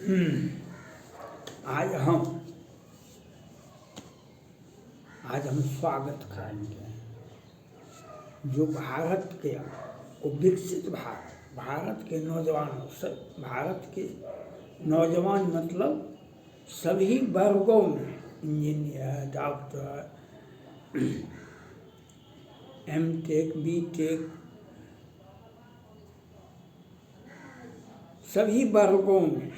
हम्म, आज हम स्वागत करेंगे जो भारत के को विकसित भारत के नौजवानों भारत के नौजवान मतलब सभी वर्गों में इंजीनियर, डॉक्टर, एमटेक, बीटेक, सभी वर्गों में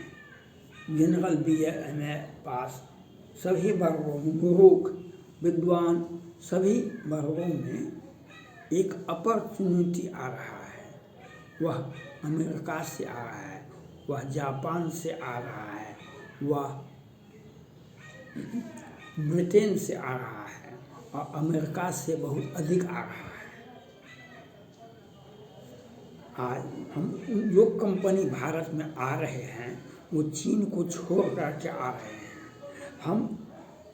जनरल बीए एमए पास सभी वर्गों में मूर्ख विद्वान सभी वर्गों में एक अपॉर्चुनिटी आ रहा है। वह अमेरिका से आ रहा है, वह जापान से आ रहा है, वह ब्रिटेन से आ रहा है और अमेरिका से बहुत अधिक आ रहा है। आज हम जो कंपनी भारत में आ रहे हैं वो चीन को छोड़ करके आ रहे हैं। हम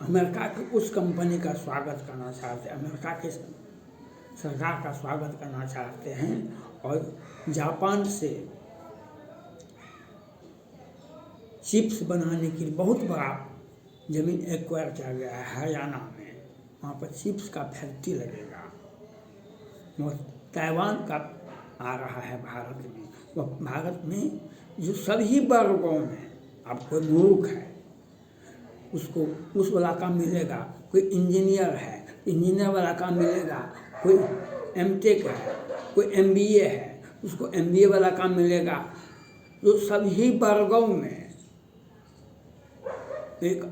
अमेरिका की उस कंपनी का स्वागत करना चाहते हैं, अमेरिका के सरकार का स्वागत करना चाहते हैं। और जापान से चिप्स बनाने के लिए बहुत बड़ा ज़मीन एक्वायर किया गया है हरियाणा में, वहाँ पर चिप्स का फैक्ट्री लगेगा। और ताइवान का आ रहा है भारत में। वह भारत में जो सभी वर्गों में, अब कोई मूर्ख है उसको उस वाला काम मिलेगा, कोई इंजीनियर है इंजीनियर वाला काम मिलेगा, कोई एमटेक है, कोई एमबीए है उसको एमबीए वाला काम मिलेगा। जो सभी वर्गों में एक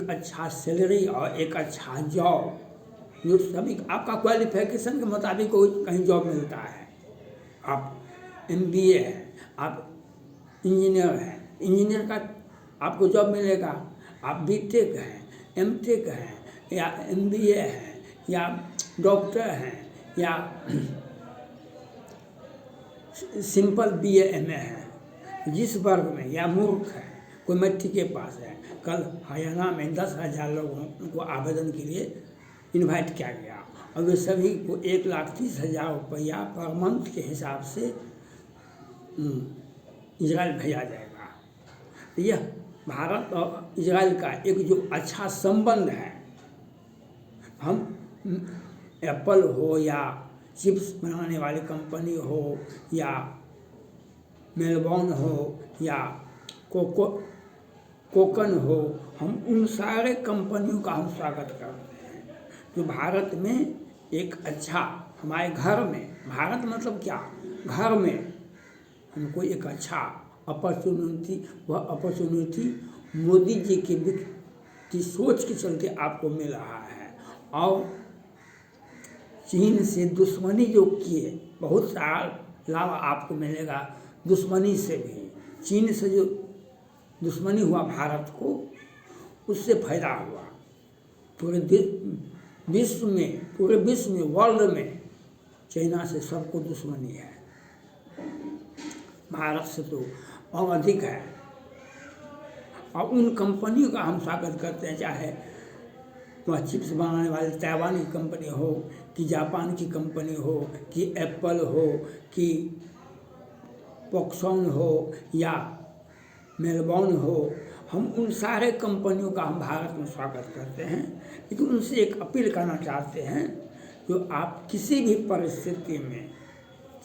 अच्छा सैलरी और एक अच्छा जॉब, जो सभी आपका क्वालिफिकेशन के मुताबिक कहीं जॉब मिलता है। आप एमबीए है, आप इंजीनियर है, इंजीनियर का आपको जॉब मिलेगा। आप बीटेक हैं, एमटेक हैं, या एमबीए है, या डॉक्टर हैं, या सिंपल बीए एमए है, जिस वर्ग में, या मूर्ख है, कोई मैट्रिक के पास है। कल हरियाणा में 10,000 लोगों को आवेदन के लिए इनवाइट किया गया और वे सभी को 1,30,000 रुपया पर मंथ के हिसाब से इजराइल भेजा जाएगा। यह भारत और इजराइल का एक जो अच्छा संबंध है, हम एप्पल हो या चिप्स बनाने वाली कंपनी हो या मेलबॉर्न हो या कोकन हो, हम उन सारे कंपनियों का हम स्वागत करते हैं जो भारत में एक अच्छा, हमारे घर में, भारत मतलब क्या, घर में हमको एक अच्छा अपॉर्चुनिटी, वह अपॉर्चुनिटी मोदी जी की सोच के चलते आपको मिल रहा है। और चीन से दुश्मनी जो किए, बहुत सारा लाभ आपको मिलेगा दुश्मनी से भी। चीन से जो दुश्मनी हुआ भारत को, उससे फायदा हुआ। पूरे विश्व में वर्ल्ड में चाइना से सबको दुश्मनी है, भारत से तो और अधिक है। और उन कंपनियों का हम स्वागत करते हैं, चाहे वह चिप्स बनाने वाली ताइवान की कंपनी हो, कि जापान की कंपनी हो, कि एप्पल हो, कि फॉक्सकॉन हो या मेलबॉर्न हो। हम उन सारे कंपनियों का हम भारत में स्वागत करते हैं, लेकिन उनसे एक अपील करना चाहते हैं, जो आप किसी भी परिस्थिति में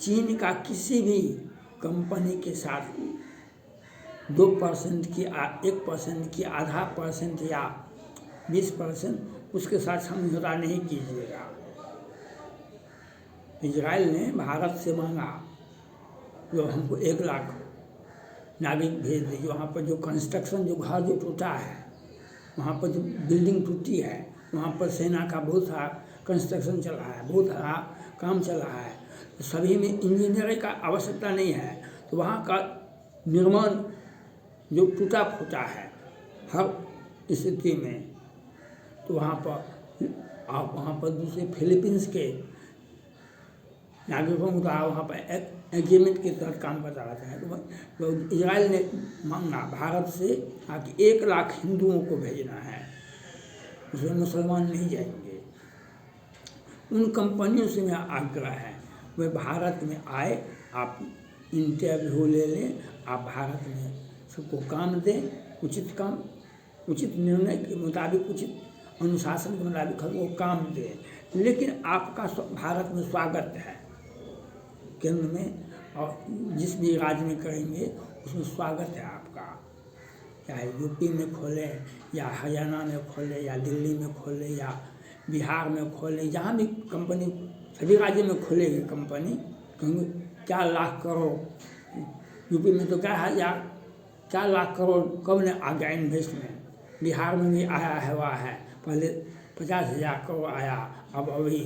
चीन का किसी भी कंपनी के साथ 2% की 1% की आधा परसेंट या 20% उसके साथ समझौता नहीं कीजिएगा। इजराइल ने भारत से मांगा जो हमको 1 लाख नागरिक भेज दीजिए। वहाँ पर जो कंस्ट्रक्शन, जो घर जो टूटा है, वहाँ पर जो बिल्डिंग टूटी है, वहाँ पर सेना का बहुत सारा कंस्ट्रक्शन चल रहा है, बहुत सारा काम चल रहा है। तो सभी में इंजीनियरिंग का आवश्यकता नहीं है, तो वहाँ का निर्माण जो टूटा फूटा है हर स्थिति में, तो वहाँ पर आप वहाँ पर दूसरे फिलीपींस के नागरिकों को वहाँ पर एग्रीमेंट के तहत काम करता रहता है। तो इजराइल ने मांगा भारत से कि 1 लाख हिंदुओं को भेजना है, उसमें मुसलमान नहीं जाएंगे। उन कंपनियों से मेरा आग्रह है, वे भारत में आए, आप इंटरव्यू ले लें, आप भारत में सबको काम दें, उचित काम, उचित निर्णय के मुताबिक, उचित अनुशासन के मुताबिक वो काम दें। लेकिन आपका भारत में स्वागत है, केंद्र में और जिस भी राज्य में करेंगे उसमें स्वागत है आपका, चाहे यूपी में खोलें या हरियाणा में खोलें या दिल्ली में खोलें या बिहार में खोलें, जहाँ भी कंपनी, सभी राज्यों में खोलेगी कंपनी, कहेंगे क्या लाख करोड़, यूपी में तो क्या लाख करोड़ कब ने आ गया इन्वेस्टमेंट, बिहार में भी आया है, वह है पहले 50,000 करोड़ आया, अब अभी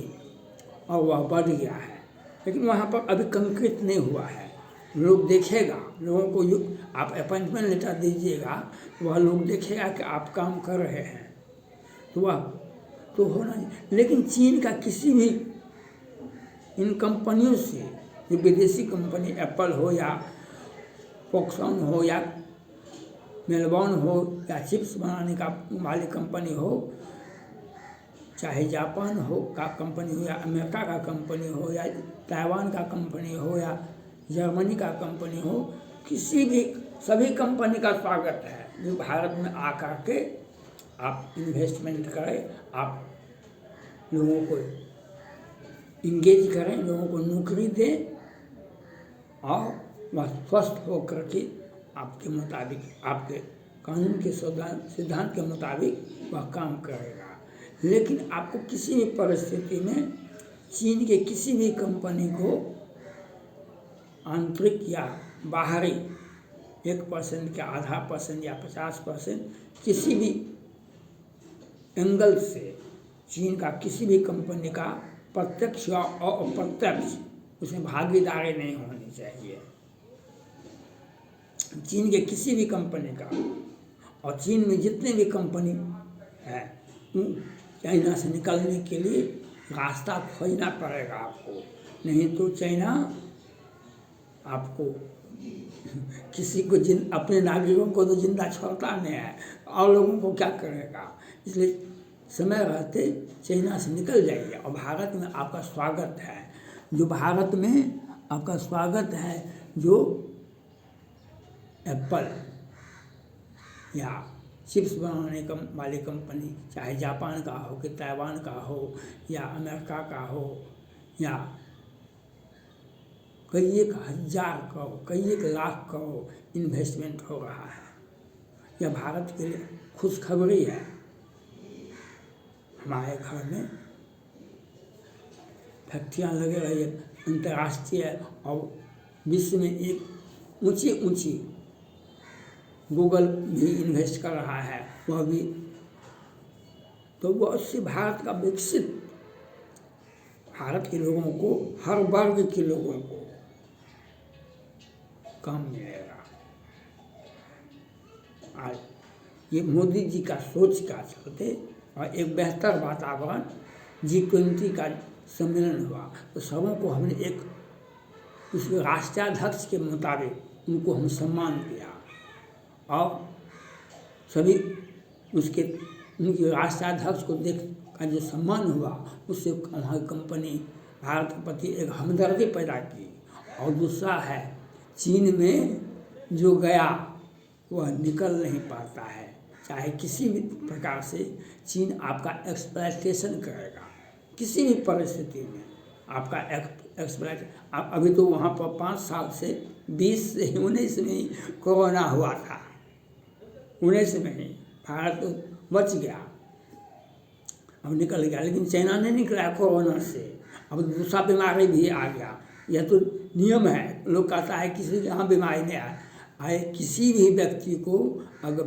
और वह बढ़ गया है, लेकिन वहाँ पर अभी कंक्रीट नहीं हुआ है। लोग देखेगा, लोगों को आप अपॉइंटमेंट लेटर दीजिएगा, वह लोग देखेगा कि आप काम कर रहे हैं, तो वह तो होना नहीं। लेकिन चीन का किसी भी इन कंपनियों से, जो विदेशी कंपनी एप्पल हो या फॉक्सकॉन हो या मेलबॉर्न हो या चिप्स बनाने का वाली कंपनी हो, चाहे जापान हो का कंपनी हो या अमेरिका का कंपनी हो या ताइवान का कंपनी हो या जर्मनी का कंपनी हो, किसी भी सभी कंपनी का स्वागत है जो भारत में आकर के आप इन्वेस्टमेंट करें, आप लोगों को इंगेज करें, लोगों को नौकरी दें और वह स्वस्थ होकर के आपके मुताबिक, आपके कानून के सिद्धांत के मुताबिक वह काम करेगा। लेकिन आपको किसी भी परिस्थिति में चीन के किसी भी कंपनी को आंतरिक या बाहरी 1% या आधा % या 50% किसी भी एंगल से चीन का किसी भी कंपनी का प्रत्यक्ष या अप्रत्यक्ष उसमें भागीदारी नहीं होनी चाहिए। चीन के किसी भी कंपनी का, और चीन में जितने भी कंपनी है, चाइना से निकलने के लिए रास्ता खोजना पड़ेगा आपको, नहीं तो चाइना आपको किसी को अपने नागरिकों को तो जिंदा छोड़ता नहीं है, और लोगों को क्या करेगा। इसलिए समय रहते चाइना से निकल जाइए, और भारत में आपका स्वागत है, जो भारत में आपका स्वागत है, जो एप्पल या चिप्स बनाने वाली कंपनी, चाहे जापान का हो कि ताइवान का हो या अमेरिका का हो या कई एक हज़ार करोड़, कई एक लाख करोड़ इन्वेस्टमेंट हो रहा है, यह भारत के लिए खुशखबरी है। हमारे घर में फैक्ट्रियाँ लगे रही है, अंतर्राष्ट्रीय और विश्व में एक ऊंची गूगल भी इन्वेस्ट कर रहा है, वह भी, तो वह उससे भारत का विकसित, भारत के लोगों को, हर वर्ग के लोगों को काम मिलेगा। आज ये मोदी जी का सोच का चलते और एक बेहतर वातावरण, G20 का सम्मेलन हुआ, तो सबों को हमने एक उसके राष्ट्राध्यक्ष के मुताबिक उनको हम सम्मान दिया, और सभी उसके उनके राष्ट्राध्यक्ष को देख का जो सम्मान हुआ, उससे हमारी कंपनी भारत के प्रति एक हमदर्दी पैदा की। और दूसरा है, चीन में जो गया वह निकल नहीं पाता है, चाहे किसी भी प्रकार से चीन आपका एक्सप्लॉयटेशन करेगा, किसी भी परिस्थिति में आपका एक्सप्लॉयट। आप अभी तो वहाँ पर 5 साल से 20 से 19 में ही कोरोना हुआ था, 19 में ही भारत तो बच गया, अब निकल गया, लेकिन चाइना नहीं निकला कोरोना से, अब दूसरा बीमारी भी आ गया। यह तो नियम है, लोग कहता है किसी के यहाँ बीमारी नहीं आए, किसी भी व्यक्ति को अगर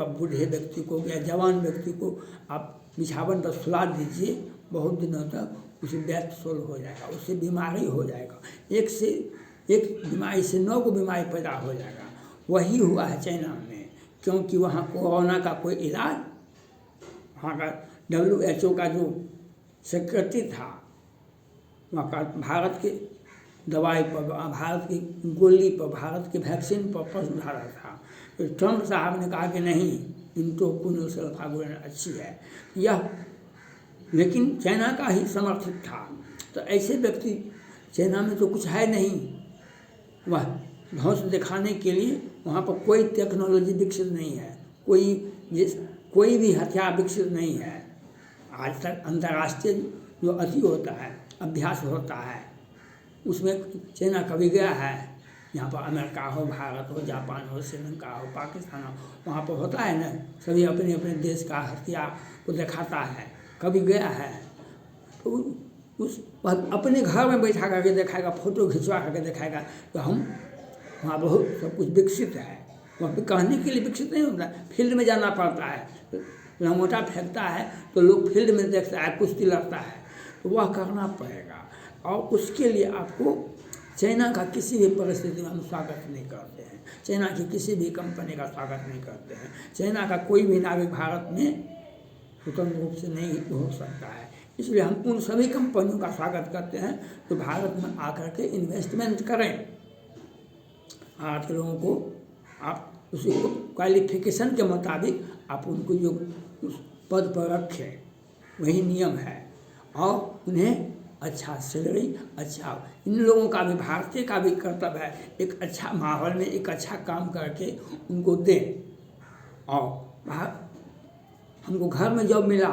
बूढ़े व्यक्ति को या जवान व्यक्ति को आप बिछावन पर सुला दीजिए, बहुत दिनों तक उसे डेथ सोल हो जाएगा, उससे बीमारी हो जाएगा, एक बीमारी से 9 को बीमारी पैदा हो जाएगा। वही हुआ है चाइना में, क्योंकि वहाँ कोरोना का कोई इलाज, वहाँ का WHO का जो सेक्रेटरी था, वहाँ का भारत के दवाई पर, भारत की गोली पर, भारत के वैक्सीन पर प्रश्न उठा रहा था। तो ट्रंप साहब ने कहा कि नहीं, इंटोकुनोसल्फागोलिन अच्छी है यह, लेकिन चाइना का ही समर्थित था। तो ऐसे व्यक्ति चाइना में तो कुछ है नहीं, वह ध्वंस दिखाने के लिए वहाँ पर कोई टेक्नोलॉजी विकसित नहीं है, कोई भी हथियार विकसित नहीं है। आज तक अंतर्राष्ट्रीय जो अति होता है, अभ्यास होता है, उसमें चाइना कभी गया है? यहाँ पर अमेरिका हो, भारत हो, जापान हो, श्रीलंका हो, पाकिस्तान हो, वहाँ पर होता है ना, सभी अपने अपने देश का हथियार को दिखाता है, कभी गया है? तो उस अपने घर में बैठा करके दिखाएगा, फोटो खिंचवा करके दिखाएगा तो हम वहाँ बहुत सब कुछ विकसित है। वहाँ पर कहने के लिए विकसित नहीं होता, फील्ड में जाना पड़ता है। लंगोटा फेंकता है तो लोग फील्ड में देखता है, कुश्ती लड़ता है, तो वह करना पड़ेगा। और उसके लिए आपको चाइना का किसी भी परिस्थिति में हम स्वागत नहीं करते हैं, चाइना की किसी भी कंपनी का स्वागत नहीं करते हैं। चाइना का कोई भी नागरिक भारत में स्वतंत्र रूप से नहीं हो सकता है, इसलिए हम उन सभी कंपनियों का स्वागत करते हैं तो भारत में आकर के इन्वेस्टमेंट करें। भारत के लोगों को आप उसी क्वालिफिकेशन के मुताबिक आप उनको जो उस पद पर रखें, वही नियम है। और उन्हें अच्छा सैलरी, अच्छा, इन लोगों का भी, भारतीय का भी कर्तव्य है एक अच्छा माहौल में एक अच्छा काम करके उनको दें। और हमको घर में जॉब मिला,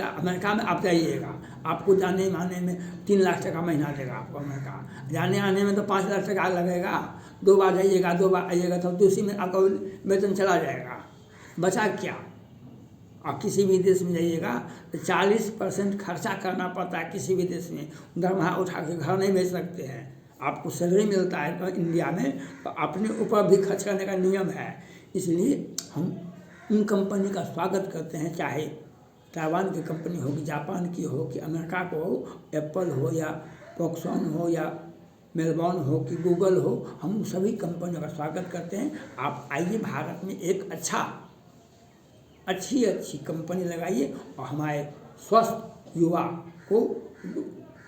अमेरिका में आप जाइएगा, आपको जाने आने में 3 लाख टका महीना देगा आपको अमेरिका, जाने आने में तो 5 लाख टका लगेगा। 2 बार जाइएगा, 2 बार आइएगा, तो उसी में आपका वेतन चला जाएगा, बचा क्या? और किसी भी देश में जाइएगा तो 40% खर्चा करना पड़ता है। किसी भी देश में दरमाहा उठा के घर नहीं बेच सकते हैं। आपको सैलरी मिलता है तो इंडिया में तो अपने ऊपर भी खर्च करने का नियम है। इसलिए हम उन कंपनी का स्वागत करते हैं, चाहे ताइवान की कंपनी हो कि जापान की हो कि अमेरिका को हो, एप्पल हो या फॉक्सकॉन हो या मेलबॉर्न हो कि गूगल हो, हम सभी कंपनियों का स्वागत करते हैं। आप आइए, भारत में एक अच्छी कंपनी लगाइए और हमारे स्वस्थ युवा को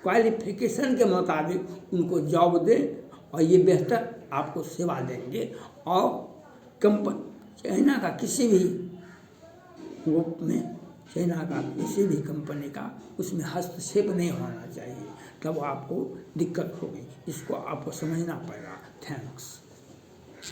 क्वालिफिकेशन के मुताबिक उनको जॉब दें और ये बेहतर आपको सेवा देंगे। और चाइना का किसी भी रूप में, चाइना का किसी भी कंपनी का उसमें हस्तक्षेप नहीं होना चाहिए, तब आपको दिक्कत होगी। इसको आपको समझना पड़ेगा। थैंक्स।